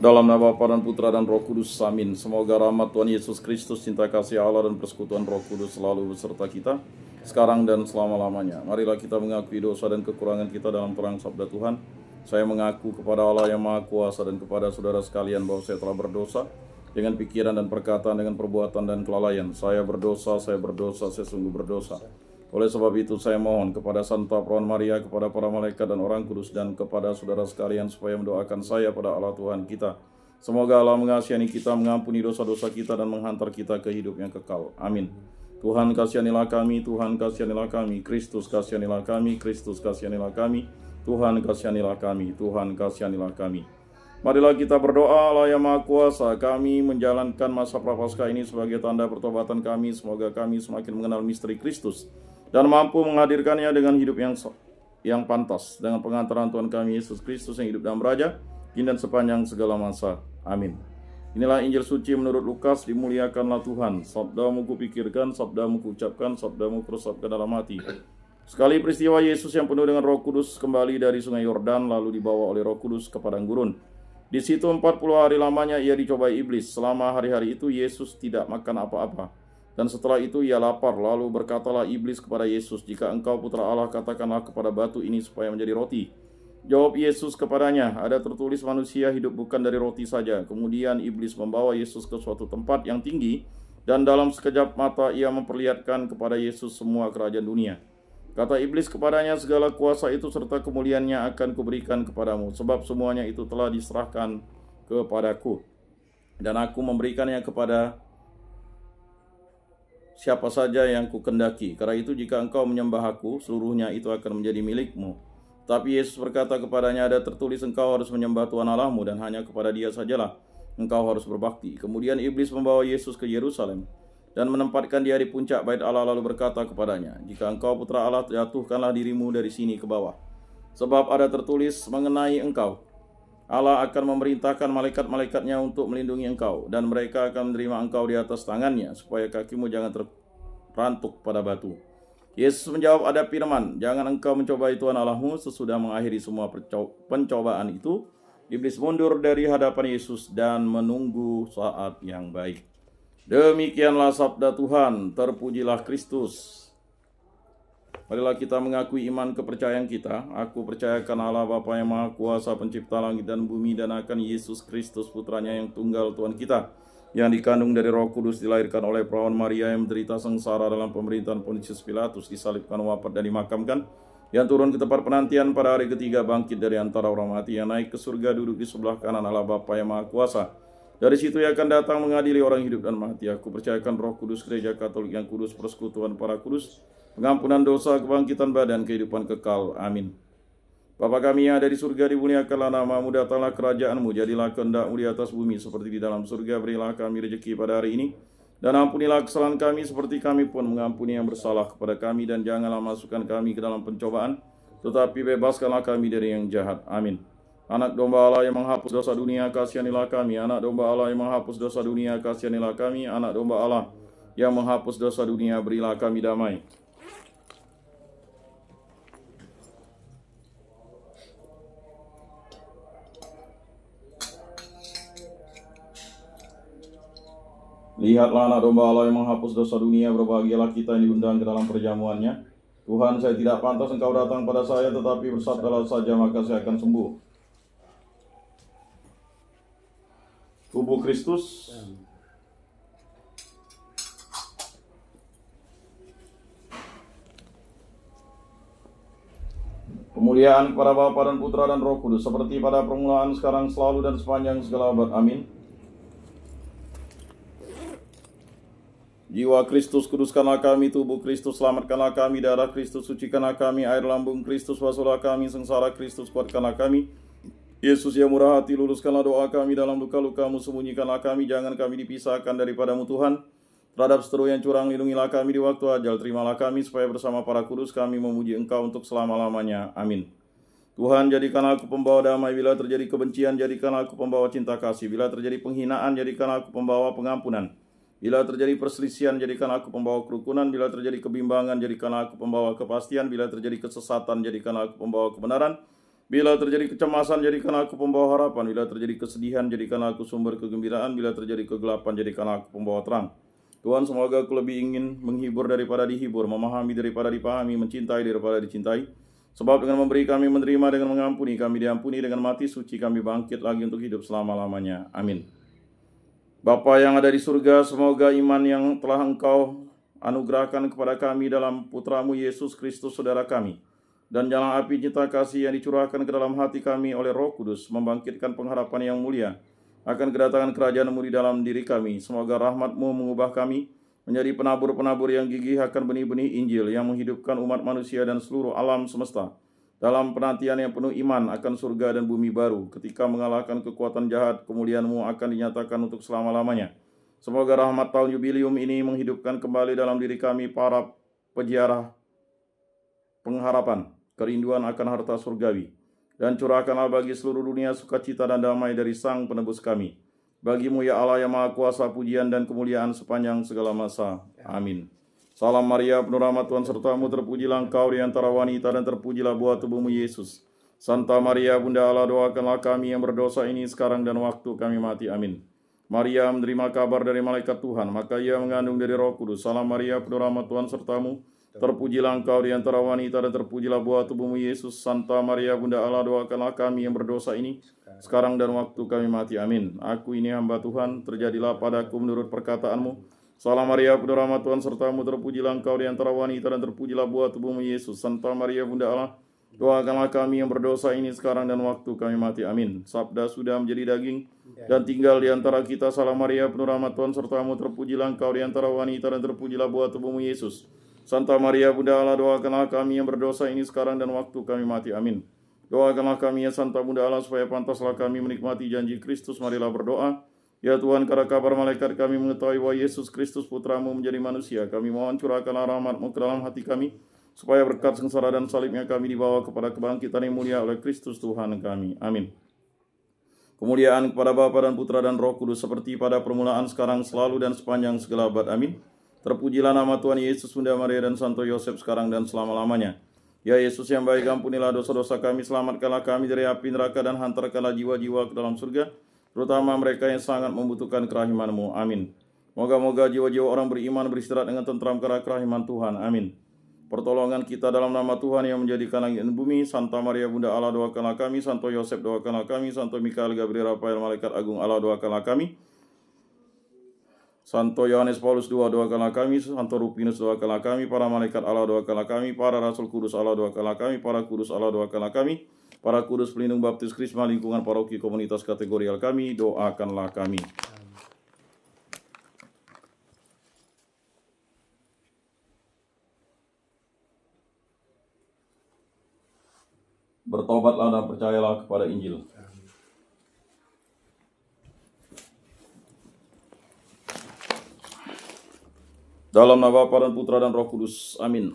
Dalam nama Bapa dan Putra dan Roh Kudus, amin. Semoga rahmat Tuhan Yesus Kristus, cinta kasih Allah dan persekutuan Roh Kudus selalu beserta kita, sekarang dan selama-lamanya. Marilah kita mengakui dosa dan kekurangan kita dalam terang sabda Tuhan. Saya mengaku kepada Allah yang Maha Kuasa dan kepada saudara sekalian bahwa saya telah berdosa dengan pikiran dan perkataan, dengan perbuatan dan kelalaian. Saya berdosa, saya sungguh berdosa. Oleh sebab itu saya mohon kepada Santa Perawan Maria, kepada para malaikat dan orang kudus, dan kepada saudara sekalian supaya mendoakan saya pada Allah Tuhan kita. Semoga Allah mengasihani kita, mengampuni dosa-dosa kita, dan menghantar kita ke hidup yang kekal. Amin. Tuhan kasihanilah kami, Tuhan kasihanilah kami, Kristus kasihanilah kami, Kristus kasihanilah kami, Tuhan kasihanilah kami, Tuhan kasihanilah kami. Marilah kita berdoa. Allah yang Maha Kuasa, kami menjalankan masa Prapaskah ini sebagai tanda pertobatan kami. Semoga kami semakin mengenal misteri Kristus dan mampu menghadirkannya dengan hidup yang pantas, dengan pengantaran Tuhan kami Yesus Kristus yang hidup dan beraja kini dan sepanjang segala masa. Amin. Inilah Injil suci menurut Lukas. Dimuliakanlah Tuhan. Sabdamu kupikirkan, sabdamu kuucapkan, sabdamu kuresapkan dalam hati. Sekali peristiwa Yesus yang penuh dengan Roh Kudus kembali dari sungai Yordan, lalu dibawa oleh Roh Kudus ke padang gurun. Di situ 40 hari lamanya ia dicobai iblis. Selama hari-hari itu Yesus tidak makan apa-apa. Dan setelah itu ia lapar, lalu berkatalah iblis kepada Yesus, "Jika engkau putra Allah, katakanlah kepada batu ini supaya menjadi roti." Jawab Yesus kepadanya, "Ada tertulis manusia hidup bukan dari roti saja." Kemudian iblis membawa Yesus ke suatu tempat yang tinggi, dan dalam sekejap mata ia memperlihatkan kepada Yesus semua kerajaan dunia. Kata iblis kepadanya, "Segala kuasa itu serta kemuliaannya akan kuberikan kepadamu, sebab semuanya itu telah diserahkan kepadaku. Dan aku memberikannya kepada siapa saja yang kukendaki. Karena itu jika engkau menyembah aku, seluruhnya itu akan menjadi milikmu." Tapi Yesus berkata kepadanya, "Ada tertulis engkau harus menyembah Tuhan Allahmu, dan hanya kepada Dia sajalah engkau harus berbakti." Kemudian iblis membawa Yesus ke Yerusalem dan menempatkan dia di puncak bait Allah, lalu berkata kepadanya, "Jika engkau putra Allah, jatuhkanlah dirimu dari sini ke bawah. Sebab ada tertulis mengenai engkau, Allah akan memerintahkan malaikat-malaikatnya untuk melindungi engkau, dan mereka akan menerima engkau di atas tangannya, supaya kakimu jangan terperantuk pada batu." Yesus menjawab, "Ada firman, jangan engkau mencobai Tuhan Allahmu." Sesudah mengakhiri semua pencobaan itu, iblis mundur dari hadapan Yesus dan menunggu saat yang baik. Demikianlah sabda Tuhan. Terpujilah Kristus. Marilah kita mengakui iman kepercayaan kita. Aku percayakan Allah Bapa yang Maha Kuasa, pencipta langit dan bumi, dan akan Yesus Kristus putranya yang tunggal Tuhan kita, yang dikandung dari Roh Kudus, dilahirkan oleh Perawan Maria, yang menderita sengsara dalam pemerintahan Pontius Pilatus, disalibkan, wafat dan dimakamkan, yang turun ke tempat penantian, pada hari ketiga bangkit dari antara orang mati, yang naik ke surga, duduk di sebelah kanan Allah Bapa yang Maha Kuasa. Dari situ ia akan datang mengadili orang hidup dan mati. Aku percayakan Roh Kudus, Gereja Katolik yang kudus, persekutuan para kudus, pengampunan dosa, kebangkitan badan, kehidupan kekal. Amin. Bapa kami yang ada di surga, dimuliakanlah namamu, datanglah kerajaanmu, jadilah kehendakmu di atas bumi seperti di dalam surga. Berilah kami rezeki pada hari ini, dan ampunilah kesalahan kami seperti kami pun mengampuni yang bersalah kepada kami, dan janganlah masukkan kami ke dalam pencobaan, tetapi bebaskanlah kami dari yang jahat. Amin. Anak domba Allah yang menghapus dosa dunia, kasihanilah kami. Anak domba Allah yang menghapus dosa dunia, kasihanilah kami. Anak domba Allah yang menghapus dosa dunia, berilah kami damai. Lihatlah anak domba Allah yang menghapus dosa dunia, berbahagialah kita yang diundang ke dalam perjamuannya. Tuhan, saya tidak pantas engkau datang pada saya, tetapi bersabdalah saja maka saya akan sembuh. Tubuh Kristus. Kemuliaan kepada Bapa dan Putra dan Roh Kudus, seperti pada permulaan, sekarang, selalu, dan sepanjang segala abad. Amin. Jiwa Kristus, kuduskanlah kami. Tubuh Kristus, selamatkanlah kami. Darah Kristus, sucikanlah kami. Air lambung Kristus, basuhlah kami. Sengsara Kristus, kuatkanlah kami. Yesus yang murah hati, luruskanlah doa kami. Dalam luka-lukamu, sembunyikanlah kami. Jangan kami dipisahkan daripadamu Tuhan. Terhadap seteru yang curang, lindungilah kami di waktu ajal. Terimalah kami, supaya bersama para kudus kami memuji engkau untuk selama-lamanya. Amin. Tuhan, jadikanlah aku pembawa damai. Bila terjadi kebencian, jadikanlah aku pembawa cinta kasih. Bila terjadi penghinaan, jadikanlah aku pembawa pengampunan. Bila terjadi perselisihan, jadikanlah aku pembawa kerukunan. Bila terjadi kebimbangan, jadikanlah aku pembawa kepastian. Bila terjadi kesesatan, jadikanlah aku pembawa kebenaran. Bila terjadi kecemasan, jadikanlah aku pembawa harapan. Bila terjadi kesedihan, jadikanlah aku sumber kegembiraan. Bila terjadi kegelapan, jadikanlah aku pembawa terang. Tuhan, semoga aku lebih ingin menghibur daripada dihibur, memahami daripada dipahami, mencintai daripada dicintai. Sebab dengan memberi kami menerima, dengan mengampuni kami diampuni, dengan mati suci kami bangkit lagi untuk hidup selama-lamanya. Amin. Bapa yang ada di surga, semoga iman yang telah Engkau anugerahkan kepada kami dalam Putramu Yesus Kristus saudara kami, dan jalan api cinta kasih yang dicurahkan ke dalam hati kami oleh Roh Kudus membangkitkan pengharapan yang mulia akan kedatangan kerajaan-Mu di dalam diri kami. Semoga rahmat-Mu mengubah kami menjadi penabur-penabur yang gigih akan benih-benih Injil yang menghidupkan umat manusia dan seluruh alam semesta dalam penantian yang penuh iman akan surga dan bumi baru. Ketika mengalahkan kekuatan jahat, kemuliaan-Mu akan dinyatakan untuk selama-lamanya. Semoga rahmat tahun jubilium ini menghidupkan kembali dalam diri kami para peziarah pengharapan, kerinduan akan harta surgawi. Dan curahkanlah bagi seluruh dunia sukacita dan damai dari Sang Penebus kami. Bagi-Mu ya Allah yang Maha Kuasa, pujian dan kemuliaan sepanjang segala masa. Amin. Salam Maria, penuh rahmat Tuhan serta-Mu, terpujilah Engkau di antara wanita dan terpujilah buah tubuh-Mu Yesus. Santa Maria, Bunda Allah, doakanlah kami yang berdosa ini sekarang dan waktu kami mati. Amin. Maria menerima kabar dari malaikat Tuhan, maka ia mengandung dari Roh Kudus. Salam Maria, penuh rahmat Tuhan serta-Mu, terpujilah Engkau di antara wanita dan terpujilah buah tubuh-Mu Yesus. Santa Maria, Bunda Allah, doakanlah kami yang berdosa ini sekarang dan waktu kami mati. Amin. Aku ini hamba Tuhan, terjadilah padaku menurut perkataan-Mu. Salam Maria, penuh rahmat Tuhan serta-Mu, terpujilah Engkau di antara wanita dan terpujilah buah tubuh-Mu Yesus. Santa Maria, Bunda Allah, doakanlah kami yang berdosa ini sekarang dan waktu kami mati. Amin. Sabda sudah menjadi daging dan tinggal di antara kita. Salam Maria, penuh rahmat Tuhan serta-Mu, terpujilah Engkau di antara wanita dan terpujilah buah tubuh-Mu Yesus. Santa Maria, Bunda Allah, doakanlah kami yang berdosa ini sekarang dan waktu kami mati. Amin. Doakanlah kami ya Santa Bunda Allah, supaya pantaslah kami menikmati janji Kristus. Marilah berdoa. Ya Tuhan, karena kabar malaikat kami mengetahui bahwa Yesus Kristus Putra-Mu menjadi manusia, kami mohon curahkanlah rahmat-Mu ke dalam hati kami, supaya berkat sengsara dan salibnya kami dibawa kepada kebangkitan yang mulia oleh Kristus Tuhan kami. Amin. Kemuliaan kepada Bapa dan Putra dan Roh Kudus, seperti pada permulaan, sekarang, selalu, dan sepanjang segala abad. Amin. Terpujilah nama Tuhan Yesus, Bunda Maria, dan Santo Yosef, sekarang dan selama-lamanya. Ya Yesus yang baik, ampunilah dosa-dosa kami, selamatkanlah kami dari api neraka, dan hantarkanlah jiwa-jiwa ke dalam surga, terutama mereka yang sangat membutuhkan kerahiman-Mu. Amin. Moga-moga jiwa-jiwa orang beriman beristirahat dengan tentram karena kerahiman Tuhan. Amin. Pertolongan kita dalam nama Tuhan yang menjadikan langit dan bumi. Santa Maria, Bunda Allah, doakanlah kami. Santo Yosef, doakanlah kami. Santo Mikael, Gabriel, Rafael, Malaikat Agung Allah, doakanlah kami. Santo Yohanes Paulus II, doakanlah kami. Santo Rupinus, doakanlah kami. Para malaikat Allah, doakanlah kami. Para rasul kudus Allah, doakanlah kami. Para kudus Allah, doakanlah kami. Para kudus pelindung baptis Krisma, lingkungan paroki komunitas kategorial kami, doakanlah kami. Bertobatlah dan percayalah kepada Injil. Dalam nama Bapa dan Putra dan Roh Kudus. Amin.